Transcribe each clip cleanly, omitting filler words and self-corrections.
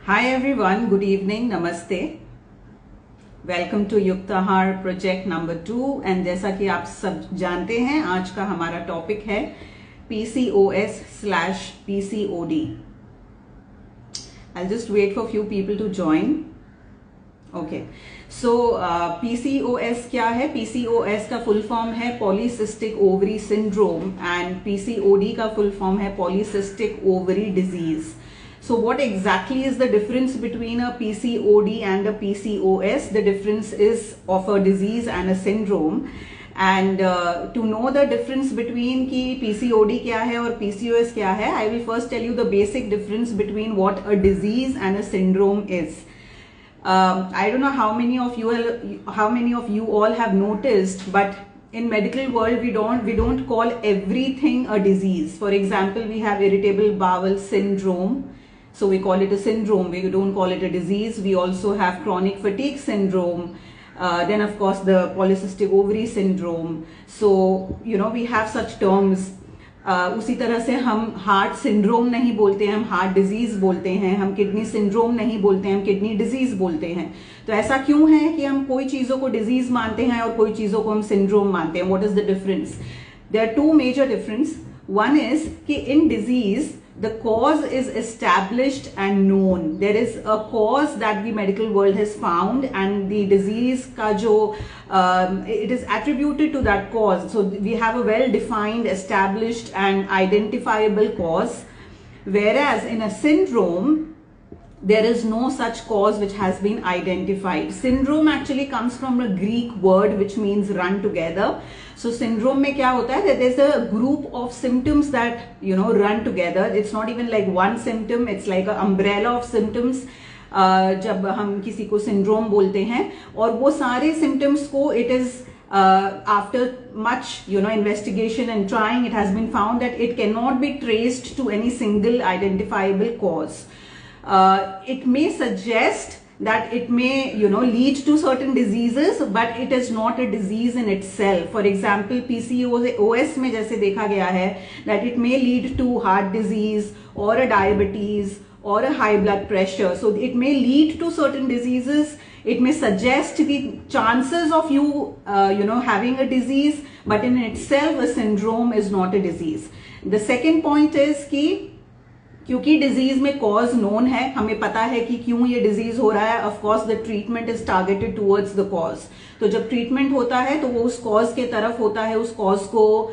Hi everyone, good evening, namaste. Welcome to Yuktahar project number 2 and जैसा कि आप सब जानते हैं आज का हमारा टॉपिक है PCOS/PCOD. I'll just wait for few people to join. Okay, so PCOS क्या है? PCOS का फुल फॉर्म है polycystic ovary syndrome and PCOD का फुल फॉर्म है polycystic ovary disease. So what exactly is the difference between a PCOD and a PCOS? The difference is of a disease and a syndrome. And to know the difference between कि PCOD क्या है और PCOS क्या है, I will first tell you the basic difference between what a disease and a syndrome is. I don't know how many of you all have noticed, but in medical world we don't call everything a disease. For example, we have irritable bowel syndrome. So we call it a syndrome, we don't call it a disease. We also have chronic fatigue syndrome, then of course the polycystic ovary syndrome. So we have such terms. उसी तरह से हम heart syndrome नहीं बोलते हैं, हम heart disease बोलते हैं. हम किडनी सिंड्रोम नहीं बोलते हैं, हम किडनी डिजीज बोलते हैं. तो ऐसा क्यों है कि हम कोई चीजों को डिजीज मानते हैं और कोई चीजों को हम सिंड्रोम मानते हैं? What is the difference? There are two major difference. One is कि in disease the cause is established and known. There is a cause that the medical world has found, and the disease ka jo it is attributed to that cause. So we have a well defined, established and identifiable cause, whereas in a syndrome there is no such cause which has been identified. Syndrome actually comes from a Greek word which means run together. So syndrome में क्या होता है? That there's a group of symptoms that run together. It's not even like one symptom. It's like an umbrella of symptoms. जब हम किसी को syndrome बोलते हैं और वो सारे symptoms को it is after much investigation and trying, it has been found that it cannot be traced to any single identifiable cause. It may suggest that it may lead to certain diseases, but it is not a disease in itself. For example, PCOS में जैसे देखा गया है that it may lead to heart disease or a diabetes or a high blood pressure. So it may lead to certain diseases. It may suggest the chances of you having a disease, but in itself a syndrome is not a disease. The second point is कि क्योंकि disease में cause known है, हमें पता है कि क्यों ये डिजीज हो रहा है. Of course the treatment is targeted towards the cause. तो जब ट्रीटमेंट होता है तो वो उस कॉज के तरफ होता है, उस कॉज को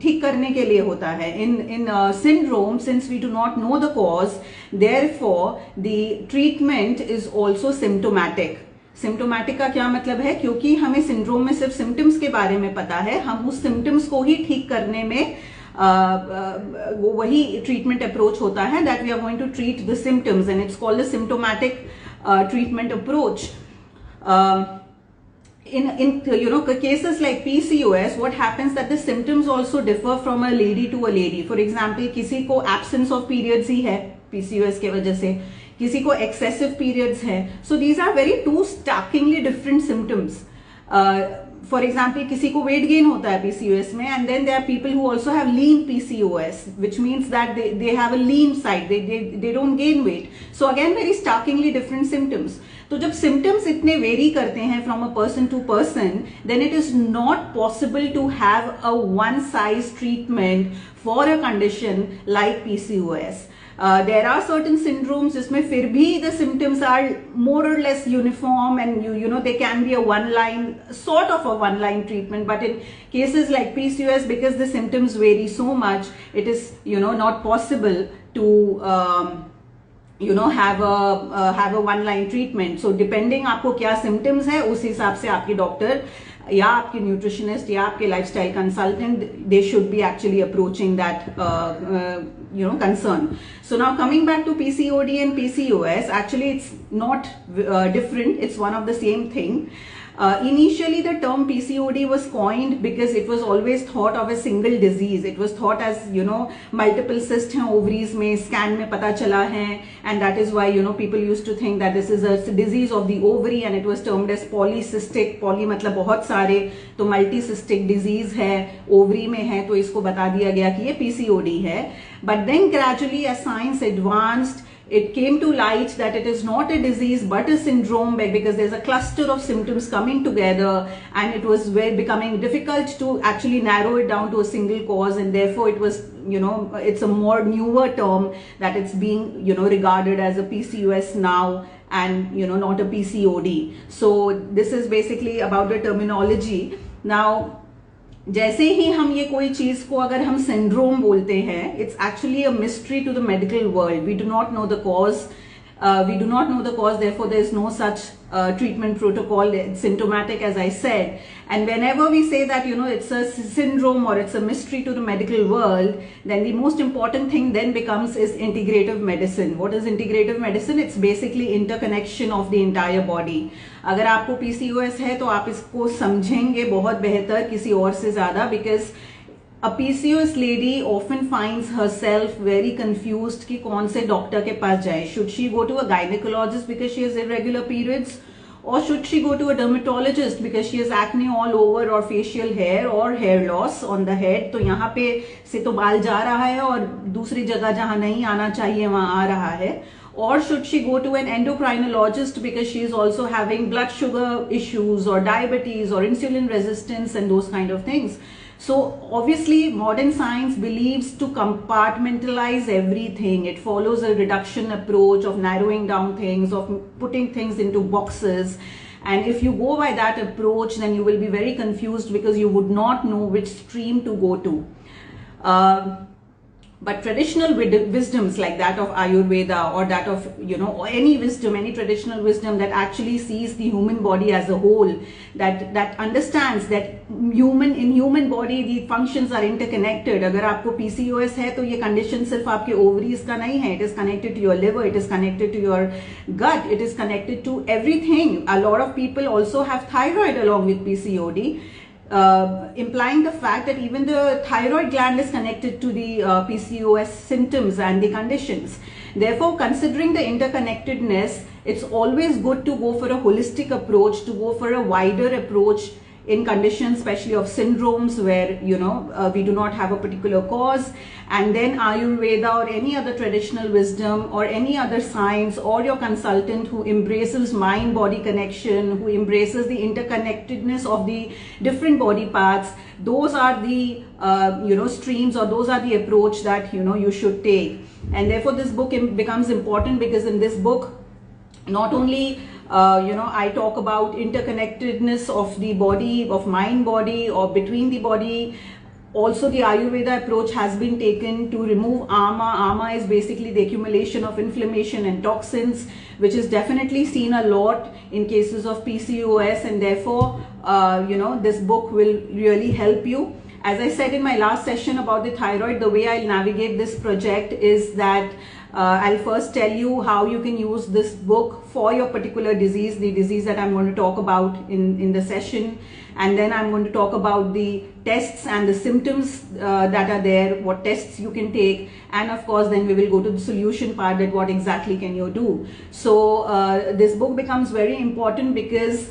ठीक करने के लिए होता है. In syndrome, since we do not know the cause, therefore the treatment is also symptomatic. Symptomatic का क्या मतलब है? क्योंकि हमें सिंड्रोम में सिर्फ सिम्टम्स के बारे में पता है, हम उस सिम्टम्स को ही ठीक करने में वो वही ट्रीटमेंट अप्रोच होता है, that we are going to treat the symptoms and it's called the symptomatic treatment approach. In cases like PCOS, what happens that the symptoms also differ from a lady to a lady. For example, किसी को absence of periods ही है PCOS के वजह से, किसी को excessive periods है. So these are very two starkingly different symptoms. For example, किसी को weight gain होता है PCOS में, and then there are people who also have lean PCOS, which means that they have a lean side, they don't gain weight. So again, very starkingly different symptoms. तो जब symptoms इतने vary करते हैं from a person to person, then it is not possible to have a one size treatment for a condition like PCOS. There are certain syndromes जिसमें फिर भी the symptoms are more or less uniform, and they can be a sort of a one line treatment. But in cases like PCOS, because the symptoms vary so much, it is not possible to have a one line treatment. So depending आपको क्या symptoms है, उस हिसाब से आपके doctor या आपके nutritionist या आपके lifestyle consultant, they should be actually approaching that concern. So now coming back to PCOD and PCOS, actually it's not different, it's one of the same thing. Initially the term PCOD was coined because it was always thought of a single disease. It was thought as multiple cysts हैं ovaries में, scan में पता चला है, and that is why people used to think that this is a disease of the ovary, and it was termed as polycystic. Poly मतलब बहुत सारे, तो multicystic disease है, ovary में है, तो इसको बता दिया गया कि ये PCOD है. But then gradually as science advanced, it came to light that it is not a disease but a syndrome, because there's a cluster of symptoms coming together, and it was becoming difficult to actually narrow it down to a single cause, and therefore it was, it's a more newer term that it's being, regarded as a PCOS now, and not a PCOD. So this is basically about the terminology. Now जैसे ही हम ये कोई चीज को अगर हम syndrome बोलते हैं, it's actually a mystery to the medical world. We do not know the cause, therefore there is no such treatment protocol. It's symptomatic, as I said, and whenever we say that it's a syndrome or it's a mystery to the medical world, then the most important thing then becomes is integrative medicine. What is integrative medicine? It's basically interconnection of the entire body. अगर आपको PCOS है तो आप इसको समझेंगे बहुत बेहतर किसी और से ज्यादा, because a PCOS lady often finds herself very confused कि कौन से डॉक्टर के पास जाए. Should she go to a gynecologist because she has irregular periods, or should she go to a dermatologist because she has acne all over, or facial hair, or hair loss on the head? तो यहाँ पे से तो बाल जा रहा है और दूसरी जगह जहाँ नहीं आना चाहिए वहाँ आ रहा है. Or should she go to an endocrinologist because she is also having blood sugar issues, or diabetes, or insulin resistance, and those kind of things. So obviously modern science believes to compartmentalize everything. It follows a reduction approach of narrowing down things, of putting things into boxes. And if you go by that approach, then you will be very confused because you would not know which stream to go to. But traditional wisdoms like that of Ayurveda, or that of or any wisdom, any traditional wisdom that actually sees the human body as a whole, that understands that in human body the functions are interconnected. अगर आपको PCOS है तो ये condition सिर्फ आपके ovaries का नहीं है. It is connected to your liver, it is connected to your gut, it is connected to everything. A lot of people also have thyroid along with PCOD. Implying the fact that even the thyroid gland is connected to the PCOS symptoms and the conditions. Therefore, considering the interconnectedness, it's always good to go for a holistic approach, to go for a wider approach in conditions, especially of syndromes where we do not have a particular cause. And then Ayurveda or any other traditional wisdom or any other science, or your consultant who embraces mind-body connection, who embraces the interconnectedness of the different body parts, those are the streams, or those are the approach that you should take. And therefore this book becomes important, because in this book not only I talk about interconnectedness of the body, of mind body, or between the body. Also the Ayurveda approach has been taken to remove ama. Ama is basically the accumulation of inflammation and toxins, which is definitely seen a lot in cases of PCOS, and therefore this book will really help you. As I said in my last session about the thyroid, the way I'll navigate this project is that I'll first tell you how you can use this book for your particular disease, the disease that I'm going to talk about in the session. And then I'm going to talk about the tests and the symptoms that are there, what tests you can take. And of course, then we will go to the solution part, that what exactly can you do. So this book becomes very important because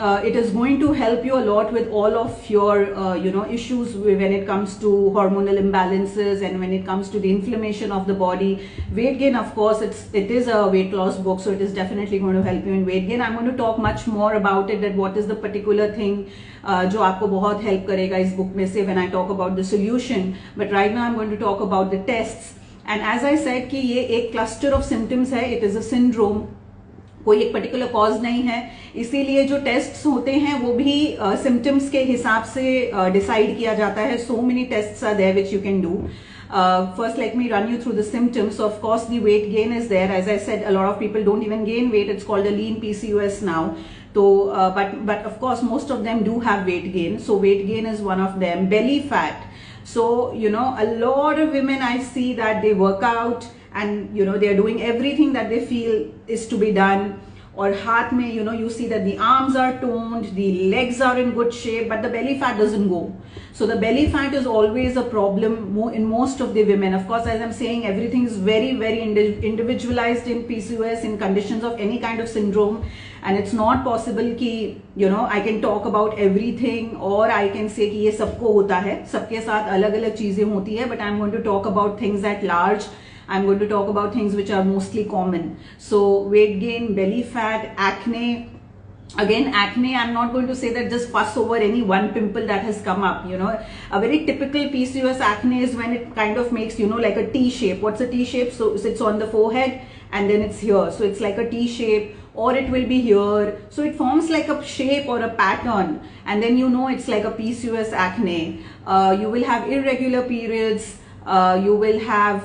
it is going to help you a lot with all of your issues when it comes to hormonal imbalances, and when it comes to the inflammation of the body. Weight gain, of course, it is a weight loss book, so it is definitely going to help you in weight gain. I'm going to talk much more about it, that what is the particular thing जो आपको बहुत help करेगा इस book में से, when I talk about the solution. But right now I'm going to talk about the tests. And as I said कि ये एक cluster of symptoms है, it is a syndrome. कोई एक पर्टिकुलर कॉज नहीं है, इसीलिए जो टेस्ट्स होते हैं वो भी सिम्टम्स के हिसाब से डिसाइड किया जाता है. So many tests are there which you can do. First, let me run you through the symptoms. Of course, the weight gain is there. As I said, a lot of people don't even gain weight. It's called a lean PCOS now. So, but of course, most of them do have weight gain. So weight gain is one of them. Belly fat. So, a lot of women I see that they work out, and they are doing everything that they feel is to be done. Or हाथ में you see that the arms are toned, the legs are in good shape, but the belly fat doesn't go. So the belly fat is always a problem in most of the women. Of course, as I'm saying, everything is very, very individualized in PCOS, in conditions of any kind of syndrome, and it's not possible कि I can talk about everything, or I can say कि ये सबको होता है, सबके साथ अलग अलग चीजें होती है. But I'm going to talk about things at large. I'm going to talk about things which are mostly common. So weight gain, belly fat, acne. Again, acne, I'm not going to say that just fuss over any one pimple that has come up. You know, a very typical PCOS acne is when it kind of makes, you know, like a T shape. What's a T shape? So it's on the forehead and then it's here. So it's like a T shape, or it will be here. So it forms like a shape or a pattern, and then you know it's like a PCOS acne. You will have irregular periods. You will have,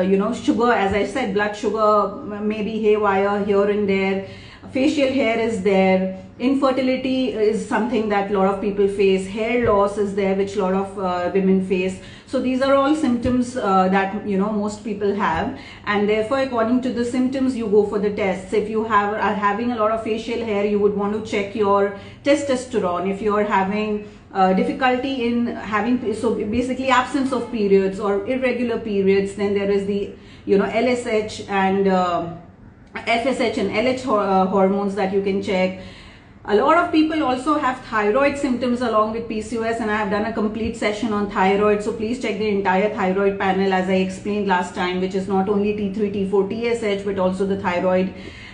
you know, sugar, as I said, blood sugar, maybe haywire here and there. Facial hair is there. Infertility is something that a lot of people face. Hair loss is there, which a lot of women face. So these are all symptoms that, you know, most people have, and therefore according to the symptoms you go for the tests. If you are having a lot of facial hair, you would want to check your testosterone. If you are having difficulty in having, so basically absence of periods or irregular periods, then there is the, you know, LSH and FSH and LH hormones that you can check. A lot of people also have thyroid symptoms along with PCOS, and I have done a complete session on thyroid. So please check the entire thyroid panel, as I explained last time, which is not only T3, T4, TSH, but also the thyroid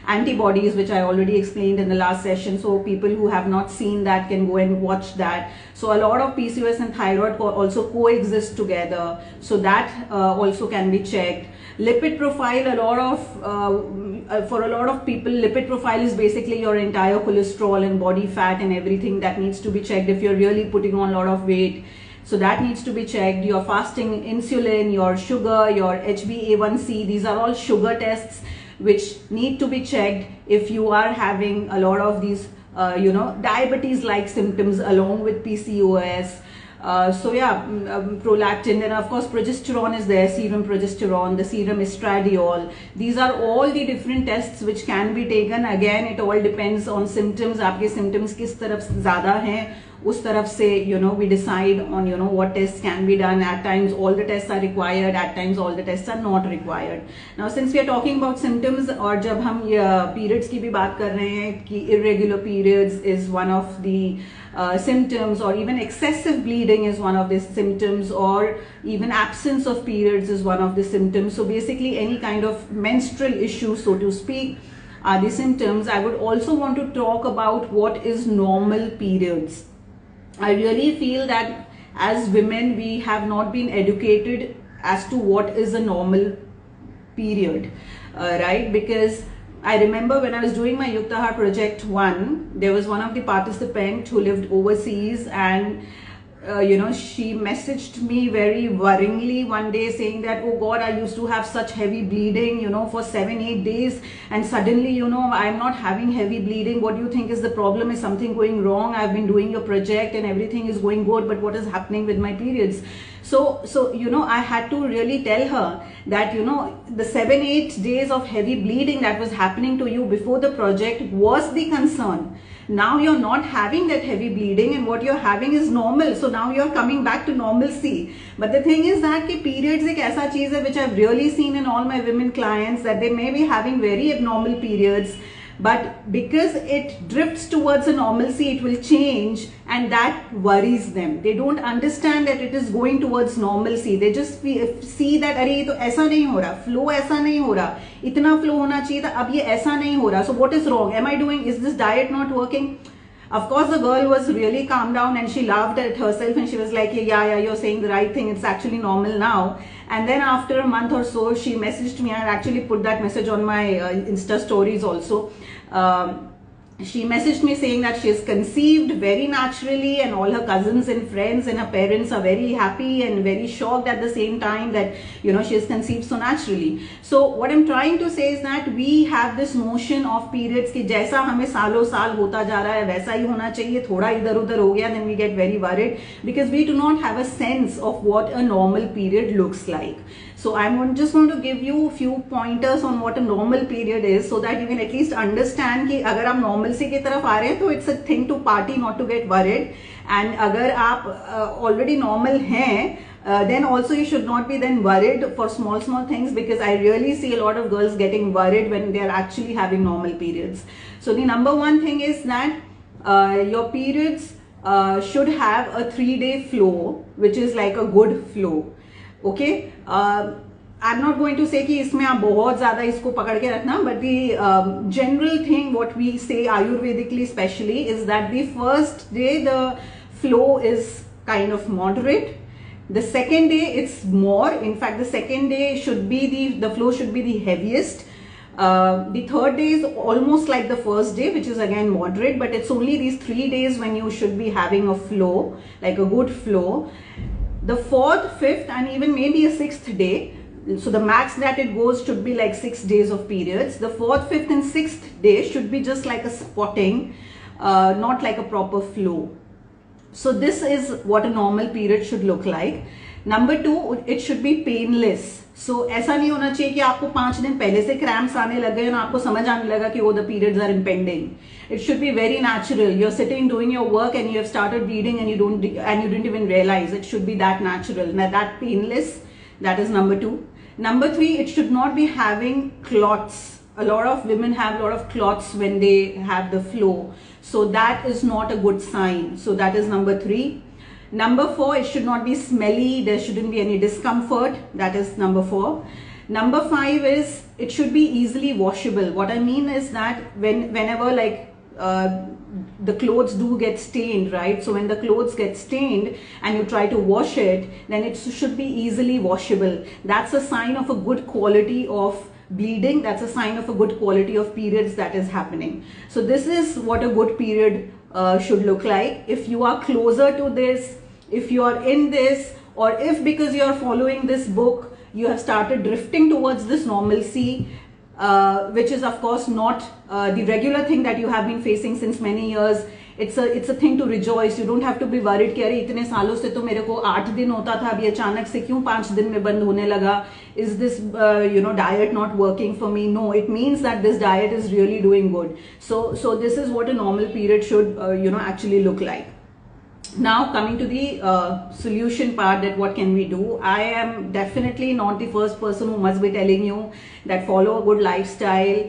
antibodies, which I already explained in the last session. So people who have not seen that can go and watch that. So a lot of PCOS and thyroid also coexist together. So that also can be checked. Lipid profile, for a lot of people, lipid profile is basically your entire cholesterol and body fat and everything that needs to be checked if you're really putting on a lot of weight. So that needs to be checked. Your fasting insulin, your sugar, your HbA1c, these are all sugar tests which need to be checked if you are having a lot of these, you know, diabetes-like symptoms along with PCOS. So yeah, prolactin, and of course progesterone is there, serum progesterone, the serum estradiol. These are all the different tests which can be taken. Again, it all depends on symptoms. आपके symptoms किस तरफ ज़्यादा हैं, उस तरफ से, you know, we decide on, you know, what tests can be done. At times all the tests are required, at times all the tests are not required. Now since we are talking about symptoms, और जब हम periods की भी बात कर रहे हैं कि irregular periods is one of the symptoms, or even excessive bleeding is one of the symptoms, or even absence of periods is one of the symptoms. So basically any kind of menstrual issue, so to speak, are the symptoms. I would also want to talk about what is normal periods. I really feel that as women we have not been educated as to what is a normal period, right? Because I remember when I was doing my Yuktahaar project 1, there was one of the participants who lived overseas, and you know, she messaged me very worryingly one day saying that, oh God, I used to have such heavy bleeding, you know, for 7-8 days, and suddenly, you know, I'm not having heavy bleeding. What do you think is the problem? Is something going wrong? I've been doing your project and everything is going good, but what is happening with my periods? So you know, I had to really tell her that, you know, the 7-8 days of heavy bleeding that was happening to you before the project was the concern. Now you're not having that heavy bleeding, and what you're having is normal. So now you're coming back to normalcy. But the thing is that periods एक ऐसा चीज है which I've really seen in all my women clients, that they may be having very abnormal periods, but because it drifts towards a normalcy, it will change, and that worries them. They don't understand that it is going towards normalcy. They just see that अरे ये तो ऐसा नहीं हो रहा, flow ऐसा नहीं हो रहा, इतना flow होना चाहिए था, अब ये ऐसा नहीं हो रहा. So what is wrong? Am I doing? Is this diet not working? Of course, the girl was really calmed down and she laughed at herself and she was like, yeah, you're saying the right thing. It's actually normal now. And then after a month or so, she messaged me. I actually put that message on my Insta stories also. She messaged me saying that she is conceived very naturally, and all her cousins and friends and her parents are very happy and very shocked at the same time that, you know, she is conceived so naturally. So what I'm trying to say is that we have this notion of periods कि जैसा हमें सालों साल होता जा रहा है वैसा ही होना चाहिए, थोड़ा इधर उधर हो गया, then we get very worried because we do not have a sense of what a normal period looks like. So I'm just going to give you a few pointers on what a normal period is, so that you can at least understand कि अगर आप normalcy की तरफ आ रहे हैं तो it's a thing to party, not to get worried. And अगर आप already normal हैं, then also you should not be then worried for small things, because I really see a lot of girls getting worried when they are actually having normal periods. So the number one thing is that your periods should have a 3-day flow, which is like a good flow. Okay, I am not going to say कि इसमें आप बहुत ज्यादा इसको पकड़ के रखना, but the general thing what we say ayurvedically specially is that the first day the flow is kind of moderate. The second day it's more. In fact, the second day should be the flow should be the heaviest. The third day is almost like the first day, which is again moderate, but it's only these 3 days when you should be having a flow, like a good flow. The fourth, fifth, and even maybe a sixth day. So the max that it goes should be like 6 days of periods. The fourth, fifth, and sixth day should be just like a spotting, not like a proper flow. So this is what a normal period should look like. Number 2, it should be painless. So ऐसा नहीं होना चाहिए कि आपको 5 दिन पहले से cramps आने लगे और आपको समझ आने लगा कि the periods are impending. It should be very natural. You're sitting doing your work and you have started bleeding and you didn't even realize. It should be that natural. Now that painless, that is number 2. Number 3, it should not be having clots. A lot of women have a lot of clots when they have the flow. So that is not a good sign. So that is number 3. Number 4, it should not be smelly. There shouldn't be any discomfort. That is number 4. Number 5 is it should be easily washable. What I mean is that whenever like the clothes do get stained, right? So when the clothes get stained and you try to wash it, then it should be easily washable. That's a sign of a good quality of bleeding. That's a sign of a good quality of periods that is happening. So this is what a good period should look like. If you are closer to this, if you are in this, or if because you are following this book you have started drifting towards this normalcy, which is of course not the regular thing that you have been facing since many years. It's a thing to rejoice. You don't have to be worried कि अरे इतने सालों से तो मेरे को 8 दिन होता था, अभी अचानक से क्यों 5 दिन में बंद होने लगा? Is this diet not working for me? No, it means that this diet is really doing good. So this is what a normal period should actually look like. Now coming to the solution part, that what can we do? I am definitely not the first person who must be telling you that follow a good lifestyle,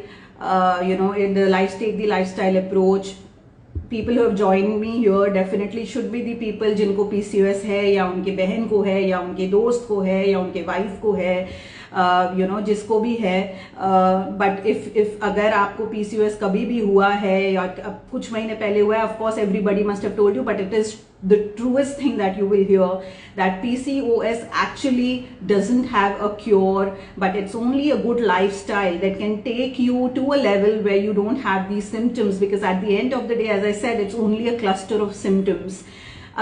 in the take the lifestyle approach. People who have joined me here definitely should be the people जिनको PCOS है या उनके बहन को है या उनके दोस्त को है या उनके वाइफ को है, जिसको भी है. बट इफ अगर आपको PCOS कभी भी हुआ है या कुछ महीने पहले हुआ है, of course everybody must have told you, but it is the truest thing that you will hear, that PCOS actually doesn't have a cure, but it's only a good lifestyle that can take you to a level where you don't have these symptoms, because at the end of the day, as I said, it's only a cluster of symptoms.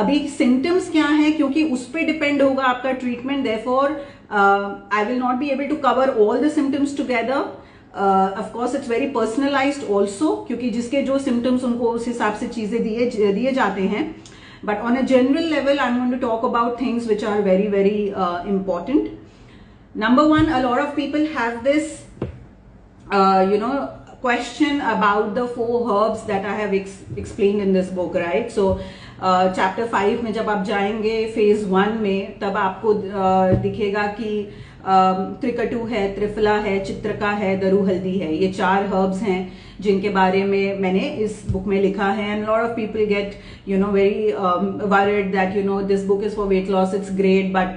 अभी symptoms क्या है, क्योंकि उस पे depend होगा आपका treatment. therefore I will not be able to cover all the symptoms together. Of course it's very personalized also, क्योंकि जिसके जो symptoms उनको उस हिसाब से चीजें दिए जाते हैं. But on a general level, I'm going to talk about things which are very, very important. Number 1, a lot of people have this, question about the 4 herbs that I have explained in this book, right? So, chapter 5 में जब आप जाएंगे phase 1 में, तब आपको दिखेगा कि त्रिकटु है, त्रिफला है, चित्रका है, दरू हल्दी है. ये 4 herbs हैं जिनके बारे में मैंने इस बुक में लिखा है. And a lot of people get very worried that this book is for weight loss. It's great, but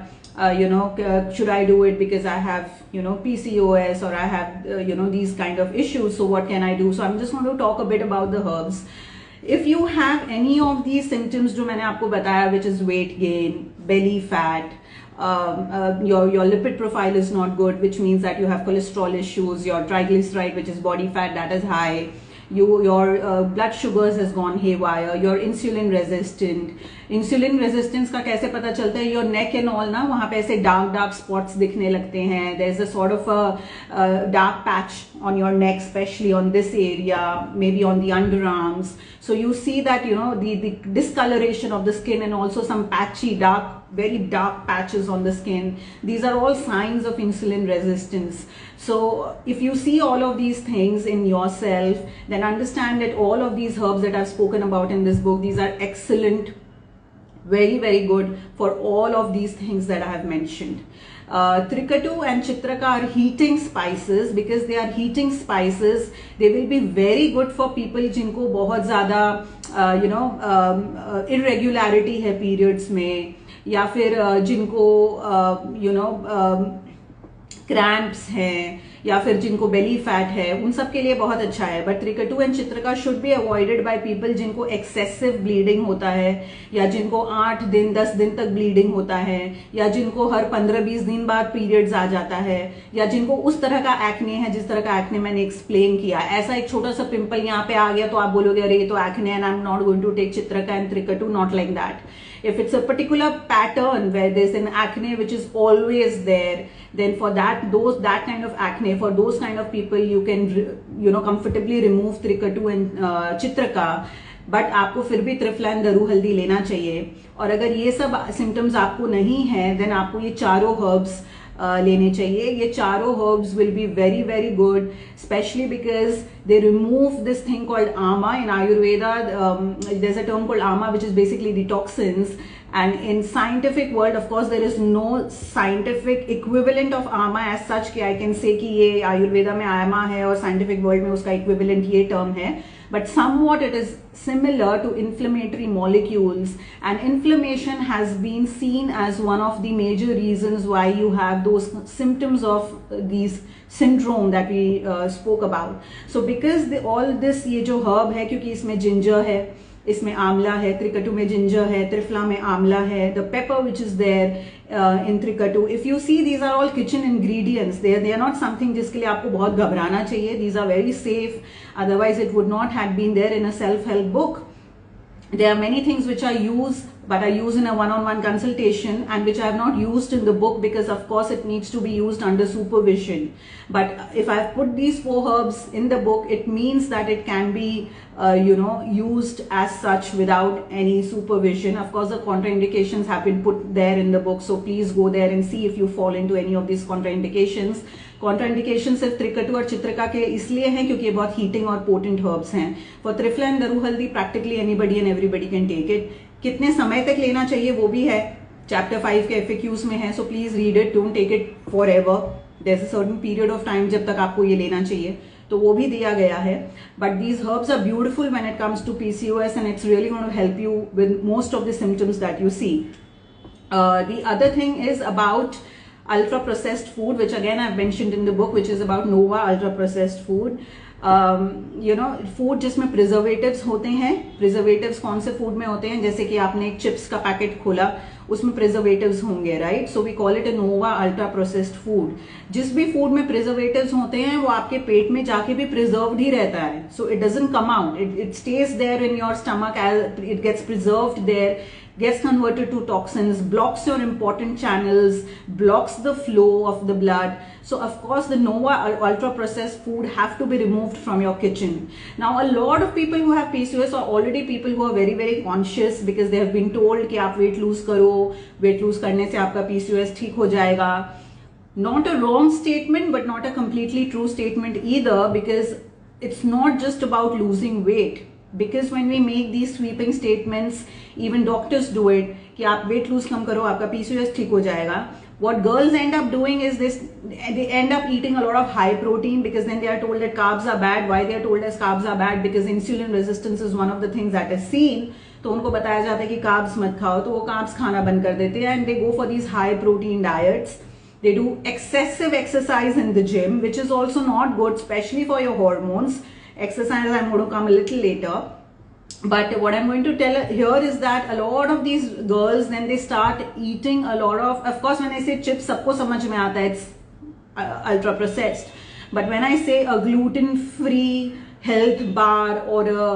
should I do it because I have PCOS or I have these kind of issues? So what can I do? So I'm just going to talk a bit about the herbs. If you have any of these symptoms जो मैंने आपको बताया, which is weight gain, belly fat, your lipid profile is not good, which means that you have cholesterol issues, your triglyceride, which is body fat, that is high, your blood sugars has gone haywire, you're insulin resistant. Insulin resistance का कैसे पता चलता है? Your neck and all ना, वहां पे ऐसे dark spots दिखने लगते हैं. There is a sort of a dark patch on your neck, especially on this area, maybe on the underarms. So you see that the discoloration of the skin and also some patchy very dark patches on the skin. These are all signs of insulin resistance. So if you see all of these things in yourself, then understand that all of these herbs that I've spoken about in this book, these are excellent, very, very good for all of these things that I have mentioned. Trikatu and Chitraka are heating spices. Because they are heating spices, they will be very good for people जिनको बहुत ज़्यादा irregularity है periods में, या फिर जिनको cramps हैं या फिर जिनको बेली फैट है, उन सब के लिए बहुत अच्छा है। But trikatu and chitraka should be avoided by people जिनको एक्सेसिव ब्लीडिंग होता है, या जिनको 8 दिन 10 दिन तक ब्लीडिंग होता है, या जिनको हर 15-20 दिन बाद पीरियड्स आ जाता है, या जिनको उस तरह का एक्ने है जिस तरह का एक्ने मैंने एक्सप्लेन किया। ऐसा एक छोटा सा पिंपल यहाँ पे आ गया तो आप बोलोगे अरे ये तो acne and I am not going to take chitraka and trikatu, not like that. If it's a particular pattern where there's an acne which is always there, then for that kind of acne, for those kind of people, you can comfortably remove trikatu and chitraka. But आपको फिर भी triphala and daru हल्दी लेना चाहिए. और अगर ये सब सिम्टम्स आपको नहीं है, देन आपको ये चारों हर्ब्स लेने चाहिए. ये चारों herbs will be very very good, especially because they remove this thing called ama. In Ayurveda, there's a term called ama which is basically detoxins, and in scientific world of course there is no scientific equivalent of ama as such कि I can say कि ये आयुर्वेदा में ama है और scientific world में उसका equivalent ये term है. But somewhat it is similar to inflammatory molecules, and inflammation has been seen as one of the major reasons why you have those symptoms of these syndrome that we spoke about. So because all this ये जो herb है, क्योंकि इसमें ginger है, इसमें आंवला है, त्रिकटु में जिंजर है, त्रिफला में आंवला है, the pepper which is there in त्रिकटु. If you see, these are all kitchen ingredients. They are not something जिसके लिए आपको बहुत घबराना चाहिए. These are very safe. Otherwise, it would not have been there in a self-help book. There are many things which I use, but I use in a one-on-one consultation, and which I have not used in the book because of course it needs to be used under supervision. But if I have put these 4 herbs in the book, it means that it can be used as such without any supervision. Of course the contraindications have been put there in the book, so please go there and see if you fall into any of these contraindications. Contraindication सिर्फ त्रिकटु और चित्रका के इसलिए हैं क्योंकि ये बहुत heating और potent herbs हैं. For Triphala and daru haldi practically anybody and everybody can take it. कितने समय तक लेना चाहिए वो भी है, चैप्टर 5 के FAQs में है, so please read it, don't take it forever. There is a certain period of time जब तक आपको ये लेना चाहिए, तो वो भी दिया गया है. But these herbs are beautiful when it comes to PCOS, and it's really going to help you with most of the symptoms that you see. The other thing is about ultra processed food, which again I've mentioned in the book, which is about Nova ultra processed food. Food जिसमें preservatives होते हैं. Preservatives कौन से food में होते हैं? जैसे कि आपने एक चिप्स का पैकेट खोला, उसमें प्रिजर्वेटिव्स होंगे, right? So we call it a NOVA ultra processed food. जिस भी फूड में प्रिजर्वेटिव्स होते हैं वो आपके पेट में जाके भी प्रिजर्व्ड ही रहता है. So it doesn't come out, it stays there in your stomach, it gets preserved there, gets converted to toxins, blocks your important channels, blocks the flow of the blood. So of course the Nova ultra processed food have to be removed from your kitchen. Now a lot of people who have PCOS are already people who are very very conscious because they have been told कि आप weight lose करो, weight lose करने से आपका PCOS ठीक हो जाएगा. Not a wrong statement, but not a completely true statement either, because it's not just about losing weight. Because when we make these sweeping statements, even doctors do it कि आप weight lose कम करो, आपका PCOS ठीक हो जाएगा. What girls end up doing is this: they end up eating a lot of high protein, because then they are told that carbs are bad. Why they are told as carbs are bad? Because insulin resistance is one of the things that is seen. तो उनको बताया जाता है कि carbs मत खाओ, तो वो carbs खाना बंद कर देते हैं, and they go for these high protein diets. They do excessive exercise in the gym, which is also not good, especially for your hormones. Exercise I'm going to come a little later, but what I'm going to tell here is that a lot of these girls, then they start eating a lot of course when I say chips सबको समझ में आता है, it's ultra processed, but when I say a gluten free health bar or a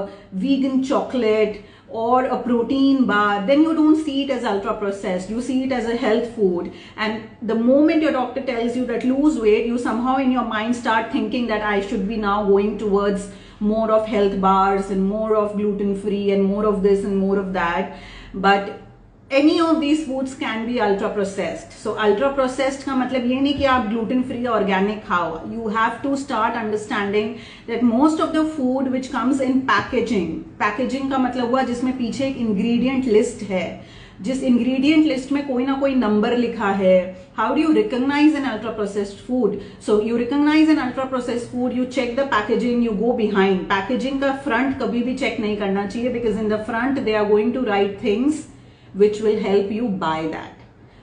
vegan chocolate or a protein bar, then you don't see it as ultra processed, you see it as a health food. And the moment your doctor tells you that lose weight, you somehow in your mind start thinking that I should be now going towards more of health bars and more of gluten free and more of this and more of that. But any of these foods can be ultra processed. So ultra processed का मतलब ये नहीं कि आप gluten free organic खाओ. You have to start understanding that most of the food which comes in packaging का मतलब हुआ जिसमें पीछे एक ingredient list है, जिस ingredient list में कोई ना कोई number लिखा है. How do you recognize an ultra processed food? So you recognize an ultra processed food, you check the packaging, you go behind. Packaging का front कभी भी check नहीं करना चाहिए, because in the front they are going to write things which will help you buy that.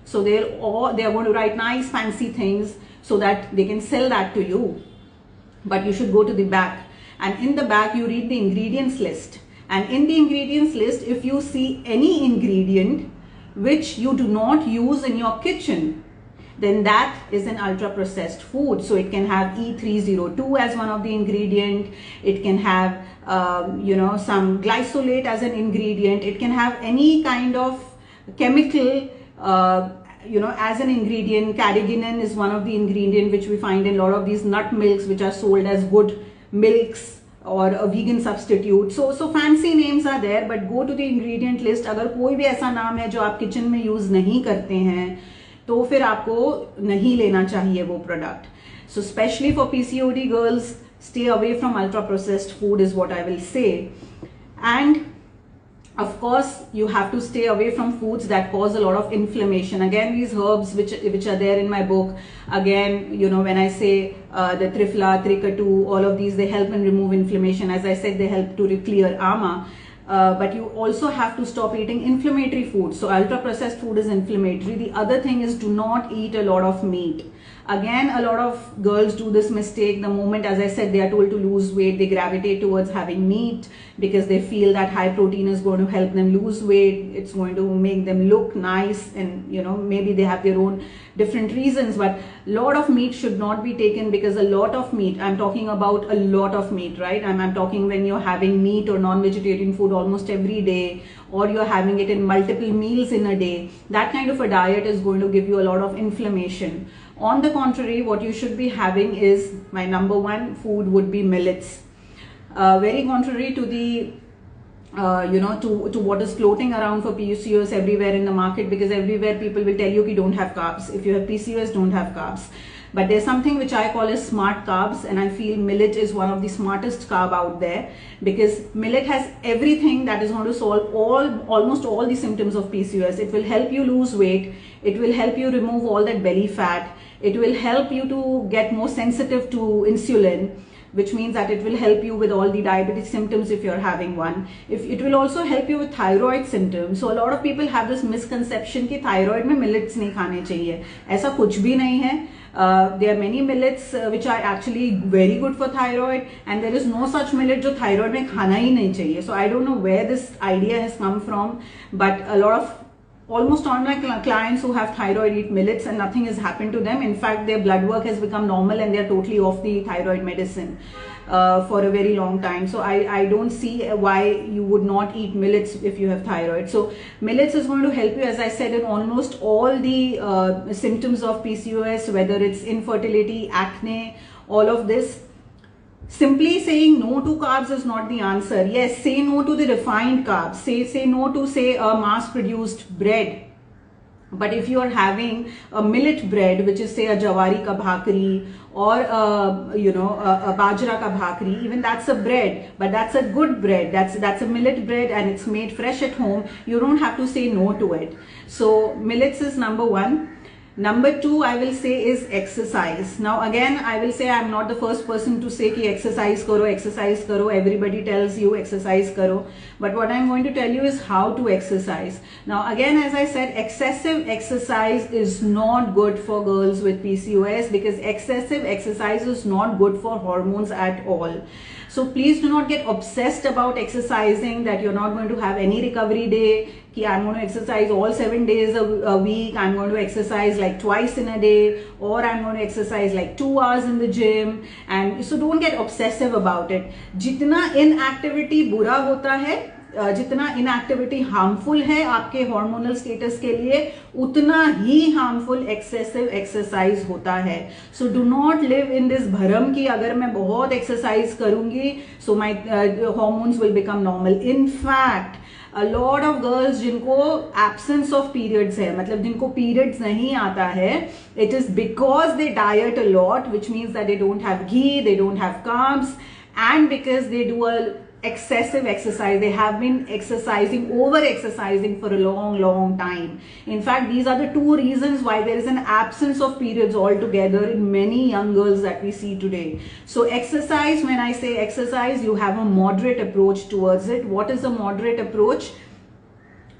So they are going to write nice fancy things. so that they can sell that to you. But you should go to the back, and in the back you read the ingredients list. And in the ingredients list, if you see any ingredient which you do not use in your kitchen, then that is an ultra processed food. So it can have E302 as one of the ingredient. It can have some glycolate as an ingredient. It can have any kind of chemical as an ingredient. Carrageenan is one of the ingredient which we find in a lot of these nut milks which are sold as good milks or a vegan substitute. So fancy names are there, but go to the ingredient list. अगर कोई भी ऐसा नाम है जो आप kitchen में use नहीं करते हैं, तो फिर आपको नहीं लेना चाहिए वो product. So especially for PCOD girls, stay away from ultra processed food is what I will say. And of course, you have to stay away from foods that cause a lot of inflammation. Again, these herbs which are there in my book, again, when I say the trifla, trikatu, all of these, they help and remove inflammation. As I said, they help to clear ama. But you also have to stop eating inflammatory food. So ultra processed food is inflammatory. The other thing is, do not eat a lot of meat. Again, a lot of girls do this mistake. The moment, as I said, they are told to lose weight, they gravitate towards having meat because they feel that high protein is going to help them lose weight. It's going to make them look nice, and maybe they have their own different reasons. But a lot of meat should not be taken, because a lot of meat, I'm talking about a lot of meat, right? I'm talking when you're having meat or non-vegetarian food almost every day, or you're having it in multiple meals in a day. That kind of a diet is going to give you a lot of inflammation. On the contrary, what you should be having is, my number one food would be millets. Very contrary to the to what is floating around for PCOS everywhere in the market, because everywhere people will tell you you don't have carbs. If you have PCOS, don't have carbs. But there's something which I call as smart carbs, and I feel millet is one of the smartest carb out there, because millet has everything that is going to solve almost all the symptoms of PCOS. It will help you lose weight. It will help you remove all that belly fat. It will help you to get more sensitive to insulin, which means that it will help you with all the diabetes symptoms if you're having one. It will also help you with thyroid symptoms. So a lot of people have this misconception कि thyroid में millets नहीं खाने चाहिए. ऐसा कुछ भी नहीं है. There are many millets which are actually very good for thyroid, and there is no such millet जो thyroid में खाना ही नहीं चाहिए. So I don't know where this idea has come from, but almost all my clients who have thyroid eat millets and nothing has happened to them. In fact, their blood work has become normal and they are totally off the thyroid medicine for a very long time. So I don't see why you would not eat millets if you have thyroid. So millets is going to help you, as I said, in almost all the symptoms of PCOS, whether it's infertility, acne, all of this. Simply saying no to carbs is not the answer. Yes, say no to the refined carbs. Say no to, say, a mass-produced bread. But if you are having a millet bread, which is, say, a jawari ka bhakri or a bajra ka bhakri, even that's a bread, but that's a good bread. That's a millet bread and it's made fresh at home. You don't have to say no to it. So millets is number one. Number two, I will say, is exercise. Now again, I will say I'm not the first person to say ki exercise karo, exercise karo. Everybody tells you exercise karo. But what I'm going to tell you is how to exercise. Now again, as I said, excessive exercise is not good for girls with PCOS, because excessive exercise is not good for hormones at all. So please do not get obsessed about exercising, that you're not going to have any recovery day. Ki I'm going to exercise all 7 days a week. I'm going to exercise like twice in a day, or I'm going to exercise like 2 hours in the gym. And so don't get obsessive about it. Jitna inactivity बुरा होता है, जितना inactivity harmful है आपके hormonal status के लिए, उतना ही harmful excessive exercise होता है. So do not live in this भरम कि अगर मैं बहुत एक्सरसाइज करूंगी so my hormones will become normal. In fact a lot of girls जिनको absence of periods है, मतलब जिनको periods नहीं आता है, it is because they diet a lot, which means that they don't have ghee, they don't have carbs, and because they do a excessive exercise. They have been exercising, over exercising for a long time. In fact, these are the two reasons why there is an absence of periods altogether in many young girls that we see today. So exercise, when I say exercise, you have a moderate approach towards it. What is a moderate approach?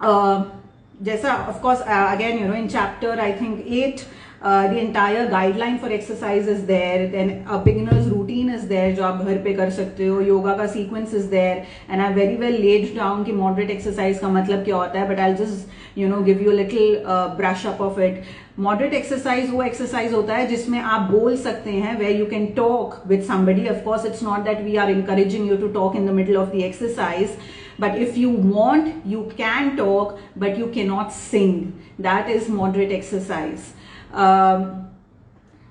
Jaisa, of course, again, in chapter, I think 8, The entire guideline for exercise is there. Then a beginner's routine is there जो आप घर पे कर सकते हो. Yoga का sequence is there, and I very well laid down कि moderate exercise का मतलब क्या होता है. But I'll just give you a little brush up of it. Moderate exercise वो exercise होता है जिसमें आप बोल सकते हैं, where you can talk with somebody. Of course, it's not that we are encouraging you to talk in the middle of the exercise. But if you want, you can talk, but you cannot sing. That is moderate exercise.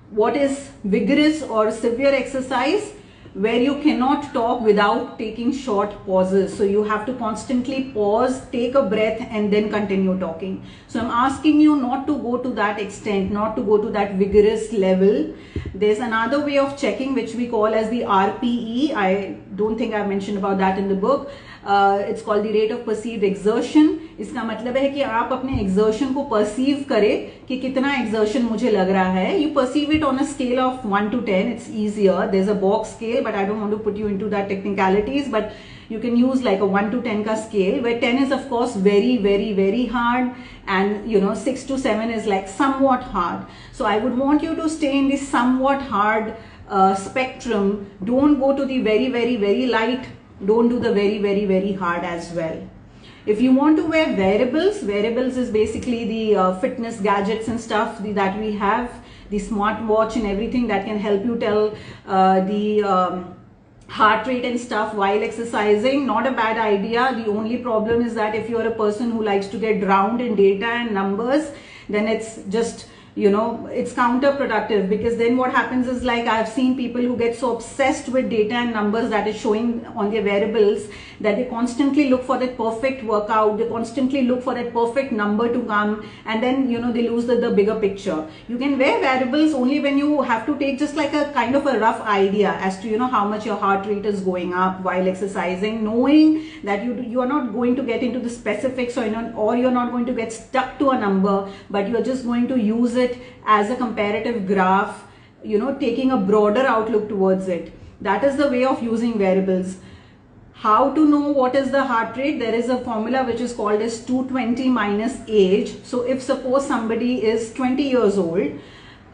What is vigorous or severe exercise? Where you cannot talk without taking short pauses. So you have to constantly pause, take a breath, and then continue talking. So I'm asking you not to go to that extent, not to go to that vigorous level. There's another way of checking which we call as the RPE. I don't think I've mentioned about that in the book. It's called the rate of perceived exertion. इसका मतलब है कि आप अपने exertion को perceive करें कि कितना exertion मुझे लग रहा है. You perceive it on a scale of 1 to 10. It's easier. There's a box scale, but I don't want to put you into that technicalities. But you can use like a 1 to 10 ka scale, where 10 is of course very, very, very hard, and 6 to 7 is like somewhat hard. So I would want you to stay in the somewhat hard spectrum. Don't go to the very, very, very light. Don't do the very, very, very hard as well. If you want to wear wearables is basically the fitness gadgets and stuff that we have, the smartwatch and everything that can help you tell the heart rate and stuff while exercising. Not a bad idea. The only problem is that if you're a person who likes to get drowned in data and numbers, then it's just it's counterproductive, because then what happens is, like, I've seen people who get so obsessed with data and numbers that is showing on their wearables that they constantly look for that perfect workout, they constantly look for that perfect number to come, and then they lose the bigger picture. You can wear wearables only when you have to take just like a kind of a rough idea as to how much your heart rate is going up while exercising, knowing that you are not going to get into the specifics, or you're not going to get stuck to a number, but you're just going to use it as a comparative graph, taking a broader outlook towards it. That is the way of using wearables. How to know what is the heart rate? There is a formula which is called as 220 minus age. So if suppose somebody is 20 years old,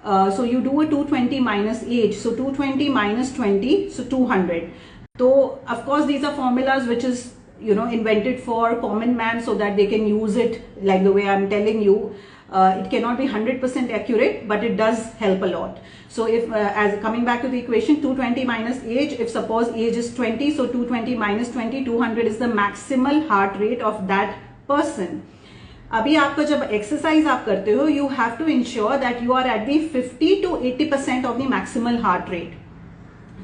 so you do a 220 minus age. So 220 minus 20, so 200. So of course these are formulas which is invented for common man so that they can use it like the way I'm telling you. It cannot be 100% accurate, but it does help a lot. So if as coming back to the equation, 220 minus age, if suppose age is 20, so 220 minus 20, 200 is the maximal heart rate of that person. अभी आपका जब exercise आप करते हो, you have to ensure that you are at the 50 to 80% of the maximal heart rate.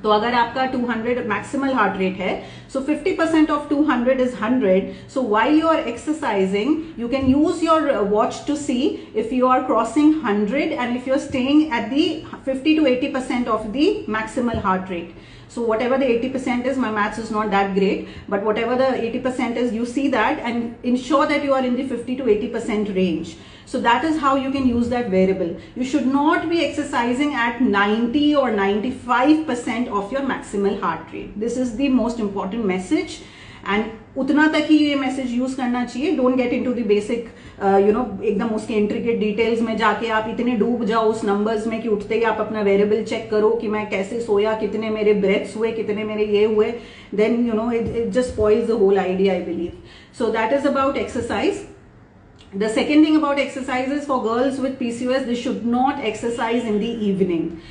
तो अगर आपका 200 maximal heart rate है, so 50% of 200 is 100. So while you are exercising, you can use your watch to see if you are crossing 100 and if you are staying at the 50 to 80% of the maximal heart rate. So whatever the 80% is, my maths is not that great, but whatever the 80% is, you see that and ensure that you are in the 50 to 80% range. So that is how you can use that variable. You should not be exercising at 90 or 95% of your maximal heart rate. This is the most important message, and उतना तक ही ये message use करना चाहिए. Don't get into the basic एकदम उसके intricate details में जाके आप इतने डूब जाओ उस नंबर्स में कि उठते ही आप अपना वेरिएबल चेक करो कि मैं कैसे सोया, कितने मेरे ब्रेथ्स हुए, कितने मेरे ये हुए. Then it just spoils the whole idea, I believe. So that is about exercise. The second thing about exercise is for girls with PCOS, they should not exercise in the evening.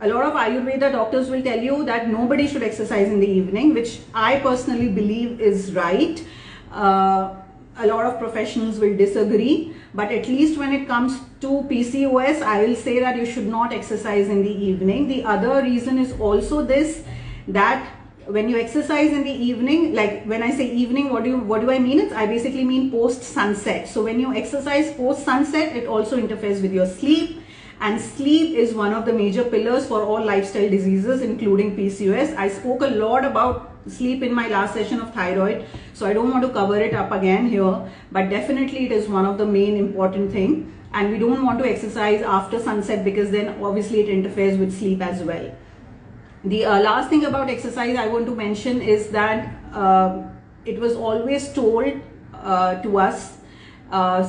A lot of Ayurveda doctors will tell you that nobody should exercise in the evening, which I personally believe is right. A lot of professionals will disagree, but at least when it comes to PCOS, I will say that you should not exercise in the evening. The other reason is also this, that when you exercise in the evening, like when I say evening, what do I mean? I basically mean post sunset. So when you exercise post sunset, it also interferes with your sleep. And sleep is one of the major pillars for all lifestyle diseases, including PCOS. I spoke a lot about sleep in my last session of thyroid, so I don't want to cover it up again here, but definitely it is one of the main important thing. And we don't want to exercise after sunset because then obviously it interferes with sleep as well. The last thing about exercise I want to mention is that it was always told to us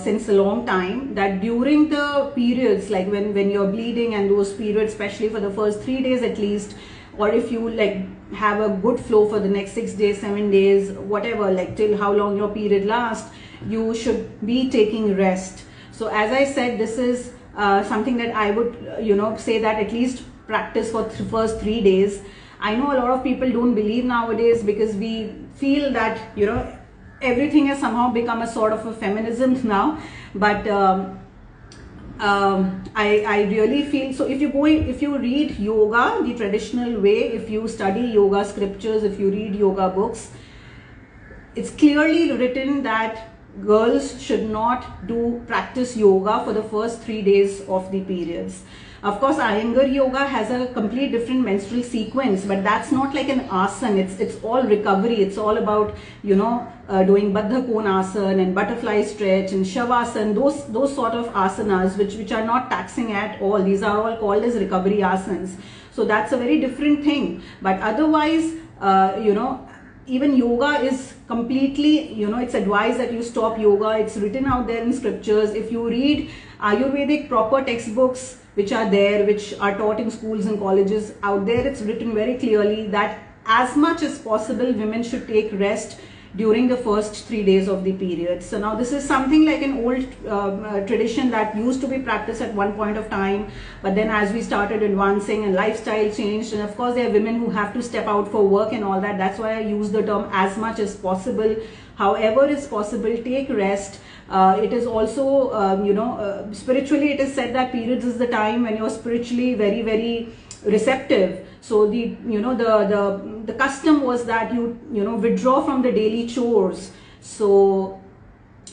since a long time, that during the periods, like when you're bleeding and those periods, especially for the first 3 days at least, or if you like have a good flow for the next 6 days, 7 days, whatever, like till how long your period lasts, you should be taking rest. So as I said, this is something that I would say that at least practice for first 3 days. I know a lot of people don't believe nowadays, because we feel that everything has somehow become a sort of a feminism now, but I really feel, so if you read yoga the traditional way, if you study yoga scriptures, if you read yoga books, it's clearly written that girls should not practice yoga for the first 3 days of the periods. Of course, Iyengar yoga has a complete different menstrual sequence, but that's not like an asana. It's all recovery. It's all about doing Baddha Konasana and butterfly stretch and Shavasana, those sort of asanas which are not taxing at all. These are all called as recovery asanas. So that's a very different thing. But otherwise, even yoga is completely, it's advised that you stop yoga. It's written out there in scriptures. If you read Ayurvedic proper textbooks which are there, which are taught in schools and colleges out there, it's written very clearly that as much as possible women should take rest during the first 3 days of the period. So now this is something like an old tradition that used to be practiced at one point of time, but then as we started advancing and lifestyle changed, and of course there are women who have to step out for work and all that, that's why I use the term as much as possible. However is possible, take rest. It is also spiritually it is said that periods is the time when you're spiritually very, very receptive. So the custom was that you withdraw from the daily chores. So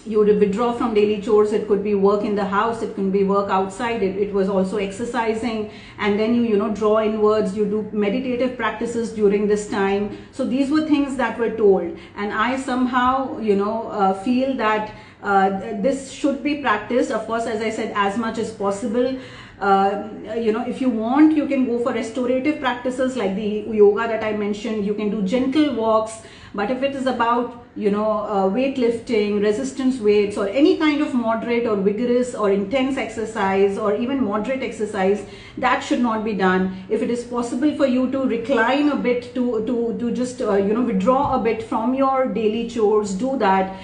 you would withdraw from daily chores. It could be work in the house, it could be work outside, it was also exercising, and then you draw inwards, you do meditative practices during this time. So these were things that were told, and I somehow feel that this should be practiced, of course, as I said, as much as possible. If you want, you can go for restorative practices like the yoga that I mentioned. You can do gentle walks, but if it is about weightlifting, resistance weights, or any kind of moderate or vigorous or intense exercise, or even moderate exercise, that should not be done. If it is possible for you to recline a bit, to just withdraw a bit from your daily chores, do that.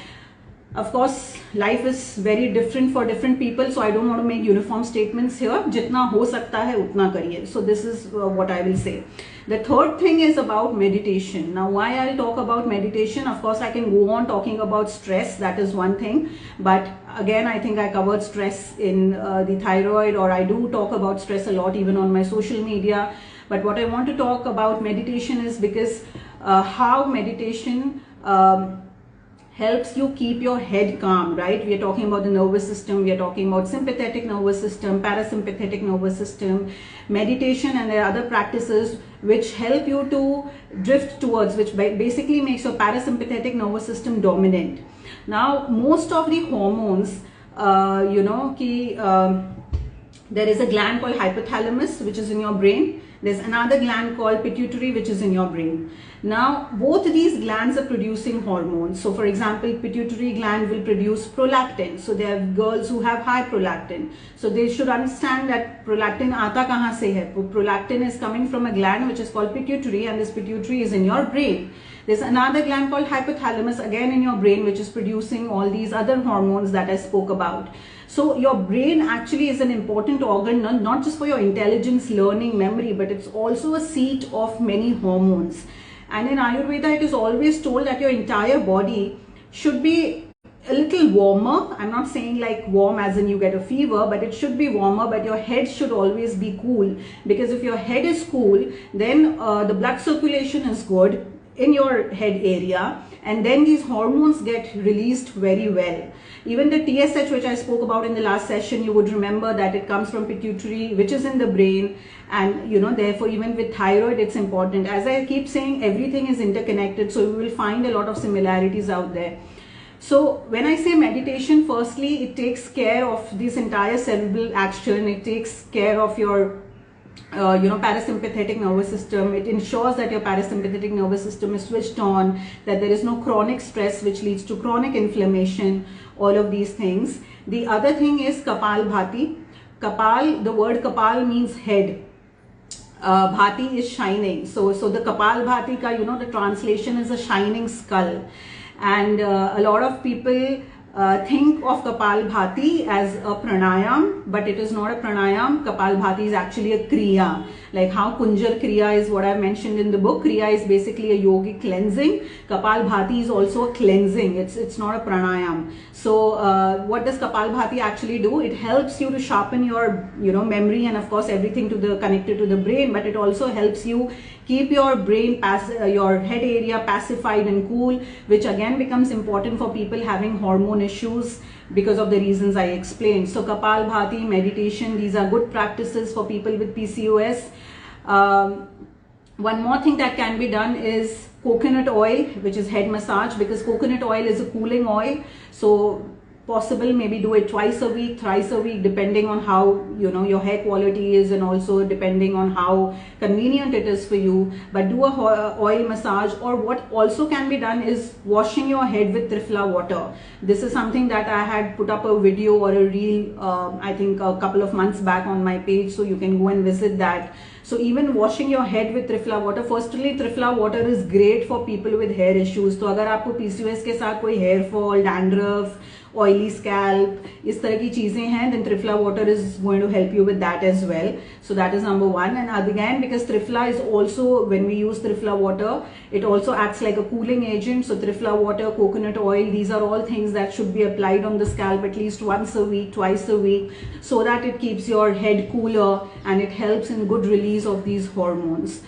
Of course, life is very different for different people, so I don't want to make uniform statements here. Jitna ho sakta hai utna kariye. So this is what I will say. The third thing is about meditation. Now, why I'll talk about meditation? Of course, I can go on talking about stress. That is one thing. But again, I think I covered stress in the thyroid, or I do talk about stress a lot even on my social media. But what I want to talk about meditation is because how meditation helps you keep your head calm, right? We are talking about the nervous system, we are talking about sympathetic nervous system, parasympathetic nervous system, meditation, and there are other practices which help you to drift towards, which basically makes your parasympathetic nervous system dominant. Now, most of the hormones, there is a gland called hypothalamus which is in your brain. There's another gland called pituitary which is in your brain. Now, both these glands are producing hormones. So, for example, pituitary gland will produce prolactin. So, there are girls who have high prolactin. So, they should understand that prolactin aata kahan se hai. Prolactin is coming from a gland which is called pituitary, and this pituitary is in your brain. There's another gland called hypothalamus, again in your brain, which is producing all these other hormones that I spoke about. So your brain actually is an important organ, not just for your intelligence, learning, memory, but it's also a seat of many hormones. And in Ayurveda, it is always told that your entire body should be a little warmer. I'm not saying like warm as in you get a fever, but it should be warmer, but your head should always be cool. Because if your head is cool, then the blood circulation is good in your head area, and then these hormones get released very well. Even the TSH, which I spoke about in the last session, you would remember that it comes from pituitary, which is in the brain, and therefore even with thyroid it's important. As I keep saying, everything is interconnected, so you will find a lot of similarities out there. So when I say meditation, firstly, it takes care of this entire cerebral action. It takes care of your parasympathetic nervous system. It ensures that your parasympathetic nervous system is switched on, that there is no chronic stress which leads to chronic inflammation, all of these things. The other thing is Kapal Bhati. Kapal, the word Kapal means head. Bhati is shining. So the Kapal Bhati ka, the translation is a shining skull. And a lot of people think of Kapal Bhati as a pranayam, but it is not a pranayam. Kapal Bhati is actually a kriya. Like how Kunjar Kriya is what I mentioned in the book. Kriya is basically a yogic cleansing. Kapal Bhati is also a cleansing. It's not a pranayam. So what does Kapal Bhati actually do? It helps you to sharpen your memory and of course everything connected to the brain, but it also helps you keep your brain, your head area pacified and cool, which again becomes important for people having hormone issues because of the reasons I explained. So Kapal Bhati, meditation, these are good practices for people with PCOS. One more thing that can be done is coconut oil, which is head massage, because coconut oil is a cooling oil. So possible, maybe do it twice a week, thrice a week, depending on how your hair quality is and also depending on how convenient it is for you. But do a oil massage, or what also can be done is washing your head with Triphala water. This is something that I had put up a video or a reel I think a couple of months back on my page, so you can go and visit that. So even washing your head with Triphala water, firstly Triphala water is great for people with hair issues. So अगर आपको PCOS के साथ कोई hair fall, dandruff, oily scalp, इस तरह की चीजें हैं, then Triphala water is going to help you with that as well. So that is number one. And again, because Triphala is also, when we use Triphala water, it also acts like a cooling agent. So Triphala water, coconut oil, these are all things that should be applied on the scalp at least once a week, twice a week, so that it keeps your head cooler and it helps in good release of these hormones.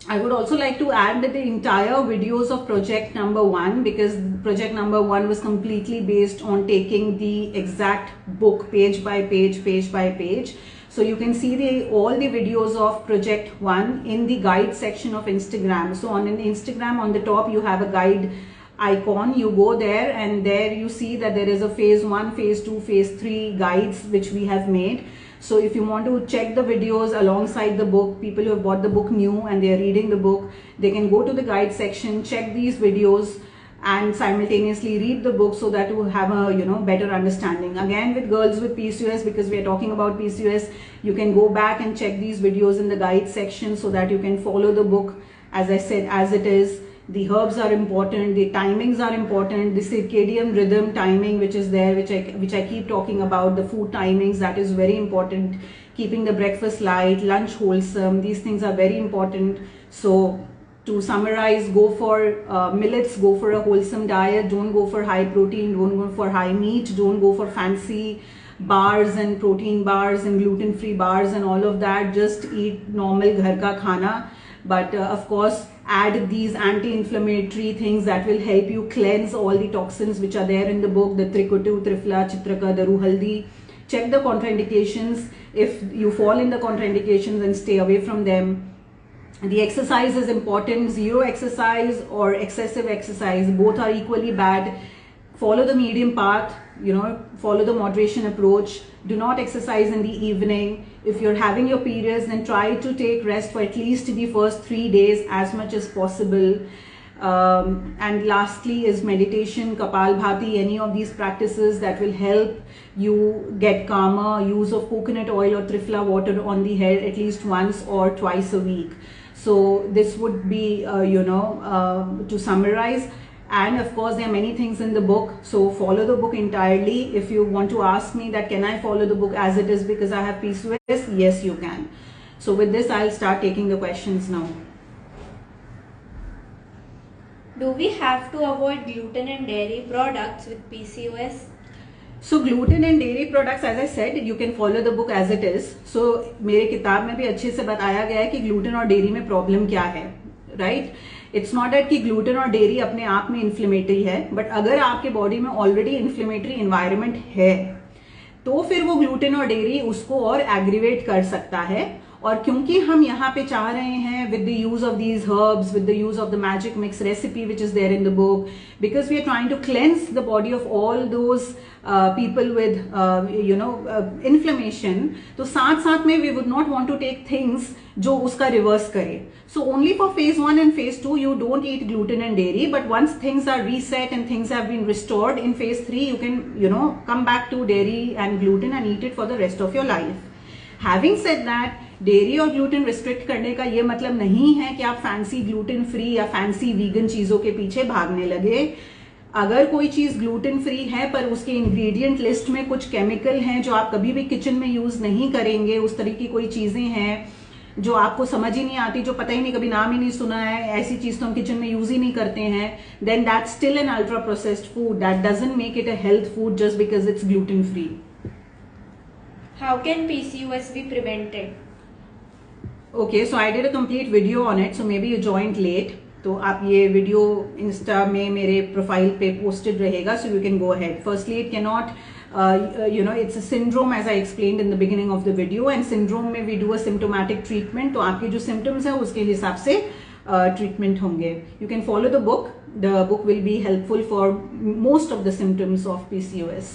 I would also like to add that the entire videos of project number 1, because project number 1 was completely based on taking the exact book page by page, page by page. So you can see all the videos of project 1 in the guide section of Instagram. So on Instagram, on the top you have a guide icon. You go there and there you see that there is a phase 1, phase 2, phase 3 guides which we have made. So if you want to check the videos alongside the book, people who have bought the book new and they are reading the book, they can go to the guide section, check these videos and simultaneously read the book, so that you have a better understanding. Again, with girls with PCOS, because we are talking about PCOS, you can go back and check these videos in the guide section so that you can follow the book, as I said, as it is. The herbs are important, the timings are important, the circadian rhythm timing which is there, which I keep talking about, the food timings, that is very important. Keeping the breakfast light, lunch wholesome, these things are very important. So to summarize, go for millets, go for a wholesome diet, don't go for high protein, don't go for high meat, don't go for fancy bars and protein bars and gluten-free bars and all of that. Just eat normal ghar ka khana. But of course, add these anti-inflammatory things that will help you cleanse all the toxins which are there in the book, the Trikutu, Triphala, Chitraka, Daru Haldi. Check the contraindications. If you fall in the contraindications, and stay away from them. The exercise is important. Zero exercise or excessive exercise, both are equally bad. Follow the medium path, follow the moderation approach. Do not exercise in the evening. If you're having your periods, then try to take rest for at least the first 3 days as much as possible. And lastly is meditation, Kapal Bhati, any of these practices that will help you get calmer. Use of coconut oil or Triphala water on the head at least once or twice a week. So this would be, to summarize. And of course, there are many things in the book, so follow the book entirely. If you want to ask me that can I follow the book as it is because I have PCOS, yes you can. So with this, I'll start taking the questions now. Do we have to avoid gluten and dairy products with PCOS? So gluten and dairy products, as I said, you can follow the book as it is. So मेरे किताब में भी अच्छे से बताया गया है कि gluten और dairy में problem क्या है, right? It's not that कि gluten और dairy अपने आप में inflammatory है, but अगर आपके body में already inflammatory environment है, तो फिर वो gluten और dairy उसको और aggravate कर सकता है और क्योंकि हम यहाँ पे चाह रहे हैं with the use of these herbs, with the use of the magic mix recipe which is there in the book, because we are trying to cleanse the body of all those people with inflammation, तो साथ साथ में we would not want to take things जो उसका reverse करे. So only for phase 1 and phase 2 you don't eat gluten and dairy, but once things are reset and things have been restored in phase 3 you can come back to dairy and gluten and eat it for the rest of your life. Having said that, dairy और gluten restrict करने का ये मतलब नहीं है कि आप fancy gluten free या फैंसी वीगन चीजों के पीछे भागने लगे. अगर कोई चीज ग्लूटेन फ्री है पर उसके इंग्रेडिएंट लिस्ट में कुछ केमिकल हैं जो आप कभी भी किचन में यूज नहीं करेंगे, उस तरह की कोई चीजें हैं जो आपको समझ ही नहीं आती, जो पता ही नहीं, कभी नाम ही नहीं सुना है, ऐसी चीज तो हम किचन में यूज ही नहीं करते हैं, then that's still an ultra processed food. That doesn't make it a health food just because it's gluten free. How can PCOS be prevented? Okay, so I did a complete video on it, so maybe you joined late. तो आप ये video Insta में मेरे profile पे posted रहेगा, so you can go ahead. Firstly, it cannot, it's a syndrome as I explained in the beginning of the video, and syndrome में we do a symptomatic treatment. तो आपके जो symptoms है उसके हिसाब से treatment होंगे. You can follow the book. The book will be helpful for most of the symptoms of PCOS.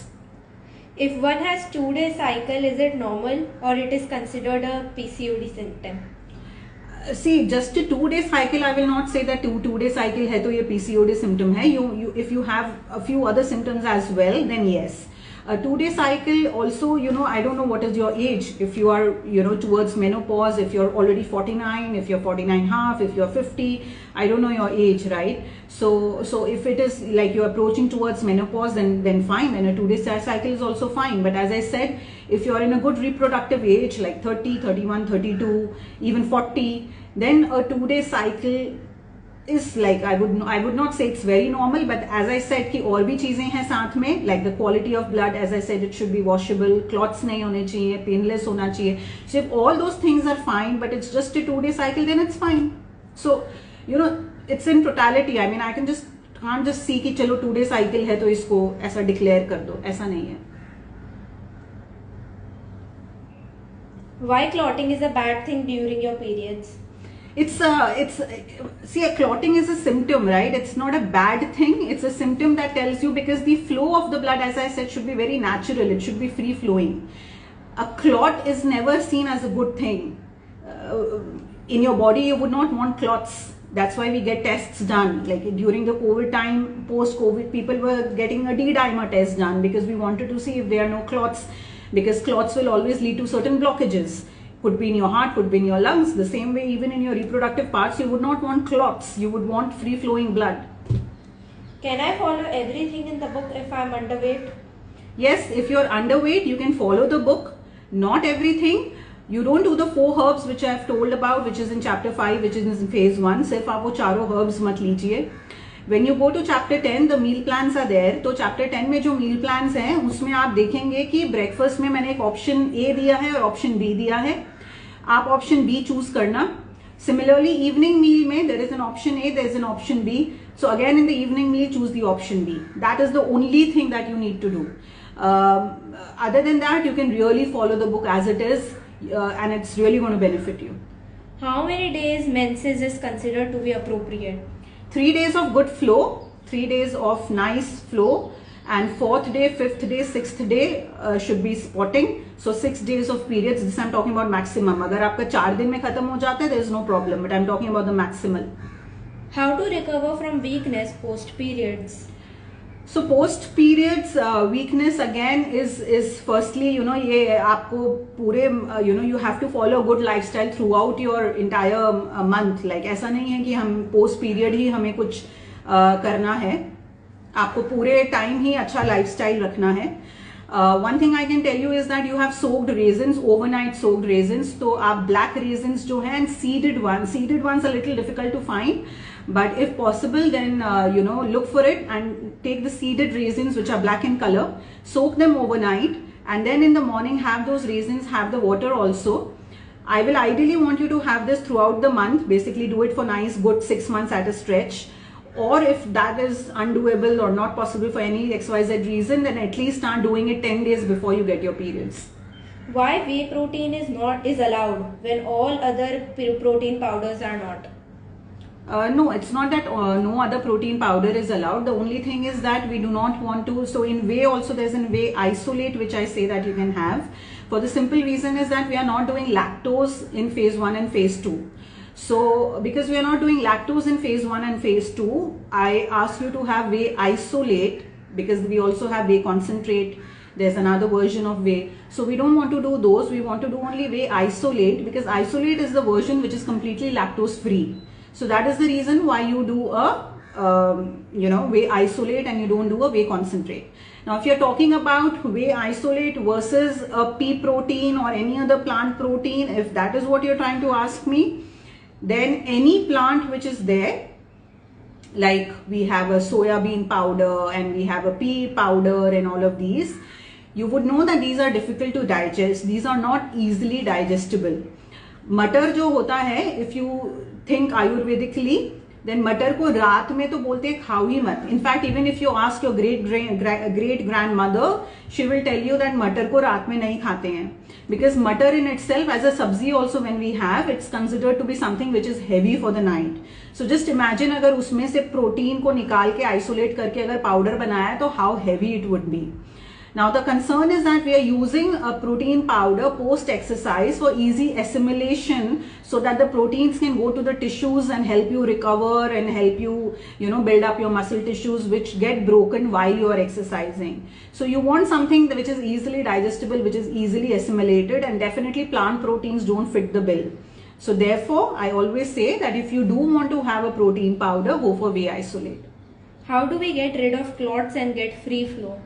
If one has 2-day cycle, is it normal or it is considered a PCOD symptom? See, just a 2-day cycle, I will not say that 2-day cycle है तो ये PCOD symptom है. If you have a few other symptoms as well, then yes. A 2-day cycle also, I don't know what is your age. If you are, towards menopause, if you're already 49, if you're 49 half, if you're 50, I don't know your age, right? So if it is like you're approaching towards menopause, then fine. And a 2-day cycle is also fine. But as I said, if you're in a good reproductive age, like 30, 31, 32, even 40, then a 2-day cycle is like, I would not say it's very normal, but as I said कि और भी चीजें हैं साथ में, like the quality of blood, as I said, it should be washable, clots नहीं होने चाहिए, painless होना चाहिए. So if all those things are fine, but it's just a 2-day cycle, then it's fine. So it's in totality. I mean, I can't just see कि चलो 2-day cycle है तो इसको ऐसा declare कर दो, ऐसा नहीं है. Why clotting is a bad thing during your periods? See, a clotting is a symptom, right? It's not a bad thing. It's a symptom that tells you, because the flow of the blood, as I said, should be very natural. It should be free flowing. A clot is never seen as a good thing. In your body, you would not want clots. That's why we get tests done. Like during the COVID time, post-COVID, people were getting a D-dimer test done because we wanted to see if there are no clots, because clots will always lead to certain blockages. Could be in your heart, could be in your lungs. The same way, even in your reproductive parts, you would not want clots. You would want free-flowing blood. Can I follow everything in the book if I'm underweight? Yes, if you're underweight, you can follow the book. Not everything. You don't do the 4 herbs which I have told about, which is in chapter 5, which is in phase 1. सिर्फ आप वो चारों herbs मत लीजिए. When you go to chapter 10, the meal plans are there. तो chapter 10 में जो meal plans हैं, उसमें आप देखेंगे कि breakfast में मैंने एक option A दिया है और option B दिया है. आप option B choose करना. Similarly, evening meal में there is an option A, there is an option B. So again in the evening meal, choose the option B. That is the only thing that you need to do. Other than that, you can really follow the book as it is, and it's really going to benefit you. How many days menses is considered to be appropriate? 3 days of good flow, 3 days of nice flow, and 4th day, 5th day, 6th day should be spotting. So 6 days of periods. This I'm talking about maximum. अगर आपका 4 दिन में खत्म हो जाता है, there is no problem. But I'm talking about the maximal. How to recover from weakness post periods? So post periods weakness again is firstly, ये आपको पूरे you have to follow a good lifestyle throughout your entire month. Like ऐसा नहीं है कि हम post period ही हमें कुछ करना है. आपको पूरे time ही अच्छा lifestyle रखना है. One thing I can tell you is that you have soaked raisins, overnight soaked raisins. तो आप black raisins जो हैं, and seeded ones are a little difficult to find. But if possible, then look for it and take the seeded raisins which are black in color, soak them overnight, and then in the morning have those raisins, have the water also. I will ideally want you to have this throughout the month. Basically do it for nice good 6 months at a stretch. Or if that is undoable or not possible for any XYZ reason, then at least start doing it 10 days before you get your periods. Why whey protein is allowed when all other protein powders are not? No, it's not that no other protein powder is allowed. The only thing is that we do not want to. So in whey also there's a whey isolate which I say that you can have. For the simple reason is that we are not doing lactose in phase 1 and phase 2. So because we are not doing lactose in phase 1 and phase 2, I ask you to have whey isolate, because we also have whey concentrate. There's another version of whey. So we don't want to do those. We want to do only whey isolate, because isolate is the version which is completely lactose free. So that is the reason why you do a whey isolate and you don't do a whey concentrate. Now if you're talking about whey isolate versus a pea protein or any other plant protein, if that is what you're trying to ask me, then any plant which is there, like we have a soya bean powder and we have a pea powder and all of these, you would know that these are difficult to digest. These are not easily digestible. मटर जो होता है, if you think ayurvedically, then मटर को रात में तो बोलते हैं खाओ ही मत. In fact, even if you ask your great grandmother, she will tell you that मटर को रात में नहीं खाते हैं, because मटर in itself as a sabzi also when we have, it's considered to be something which is heavy for the night. So just imagine अगर उसमें से प्रोटीन को निकाल के isolate करके अगर पाउडर बनाया तो how heavy it would be. Now the concern is that we are using a protein powder post exercise for easy assimilation, so that the proteins can go to the tissues and help you recover and help you, build up your muscle tissues which get broken while you are exercising. So you want something which is easily digestible, which is easily assimilated, and definitely plant proteins don't fit the bill. So therefore I always say that if you do want to have a protein powder, go for whey isolate. How do we get rid of clots and get free flow?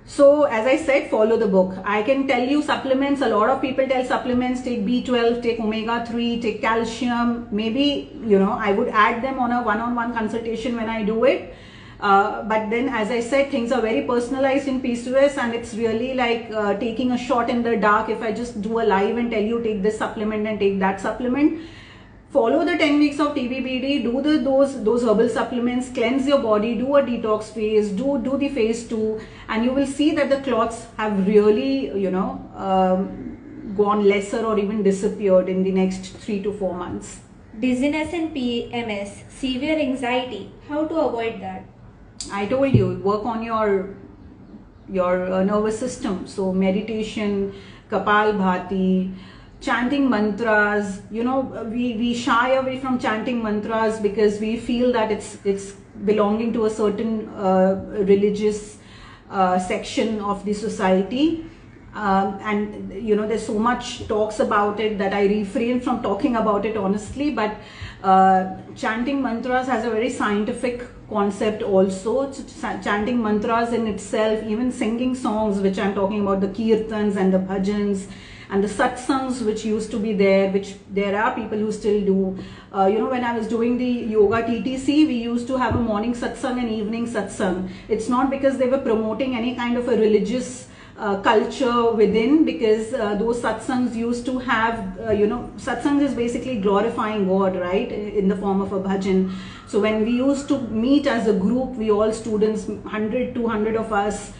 So as I said, follow the book. I can tell you supplements. A lot of people tell supplements, take B12, take omega-3, take calcium. Maybe, I would add them on a one-on-one consultation when I do it. But then, as I said, things are very personalized in PCOS, and it's really like taking a shot in the dark. If I just do a live and tell you take this supplement and take that supplement, follow the 10 weeks of TBBD, do those herbal supplements, cleanse your body, do a detox phase, do the phase 2, and you will see that the clots have really, gone lesser or even disappeared in the next 3 to 4 months. Dizziness and PMS, severe anxiety, how to avoid that? I told you, work on your nervous system. So meditation, Kapalbhati, chanting mantras. We shy away from chanting mantras because we feel that it's belonging to a certain religious section of the society, and there's so much talks about it that I refrain from talking about it honestly. But chanting mantras has a very scientific concept also. Chanting mantras in itself, even singing songs, which I'm talking about, the kirtans and the bhajans and the satsangs which used to be there, which there are people who still do. When I was doing the yoga TTC, we used to have a morning satsang and evening satsang. It's not because they were promoting any kind of a religious culture within, because those satsangs used to have, satsang is basically glorifying God, right, in the form of a bhajan. So when we used to meet as a group, we all students, 100, 200 of us,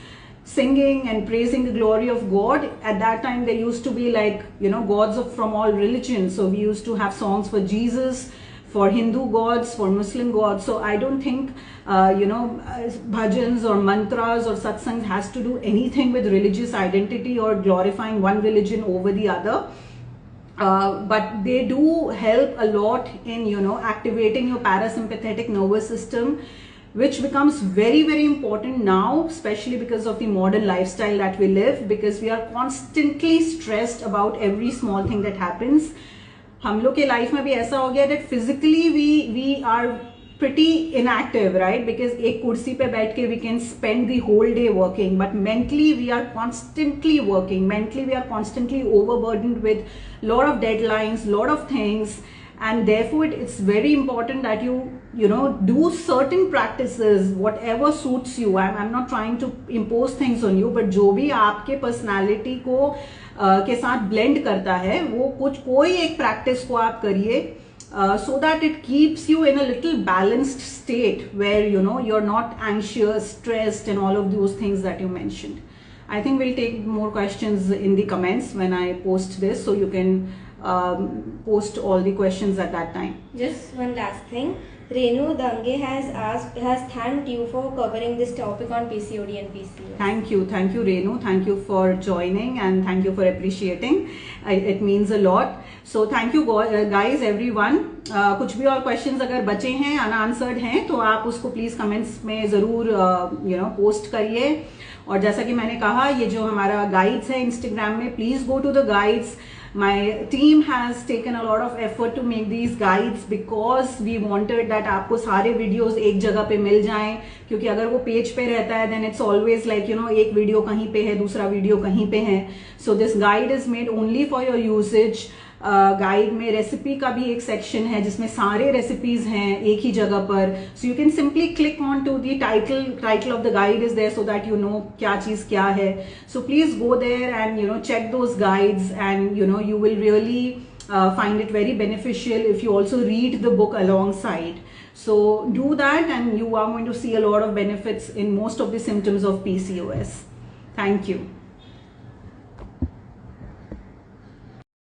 singing and praising the glory of God. At that time there used to be like, gods from all religions. So we used to have songs for Jesus, for Hindu gods, for Muslim gods. So I don't think, bhajans or mantras or satsangs has to do anything with religious identity or glorifying one religion over the other. But they do help a lot in, activating your parasympathetic nervous system, which becomes very, very important now, especially because of the modern lifestyle that we live, because we are constantly stressed about every small thing that happens. हम लोग के life में भी ऐसा हो गया that physically we are pretty inactive, right? Because एक कुर्सी पे बैठ के we can spend the whole day working, but mentally we are constantly working. Mentally we are constantly overburdened with lot of deadlines, lot of things. And therefore it's very important that you do certain practices, whatever suits you. I'm not trying to impose things on you, but जो भी आपके personality को के साथ blend करता है, वो कोई एक practice को आप करिए, so that it keeps you in a little balanced state where you're not anxious, stressed and all of those things that you mentioned. I think we'll take more questions in the comments when I post this, so you can post all the questions at that time. Just one last thing. Renu Dange has thanked you for covering this topic on PCOD and PCOS. Thank you Renu, thank you for joining and thank you for appreciating. It means a lot. So thank you guys, everyone. कुछ भी और questions अगर बचे हैं, unanswered हैं, तो आप उसको please comments में जरूर post करिए. और जैसा कि मैंने कहा, ये जो हमारा guides है Instagram में, please go to the guides. My team has taken a lot of effort to make these guides because we wanted that आपको सारे videos एक जगह पे मिल जाएं, क्योंकि अगर वो पेज पे रहता है then it's always like एक वीडियो कहीं पे है, दूसरा वीडियो कहीं पे है. So this guide is made only for your usage. Guide में रेसिपी का भी एक सेक्शन है जिसमें सारे रेसिपीज हैं एक ही जगह पर. So you can simply click on to the title of the guide is there so that you know क्या चीज क्या है. So please go there and check those guides and you will really find it very beneficial if you also read the book alongside. So do that and you are going to see a lot of benefits in most of the symptoms of PCOS. Thank you.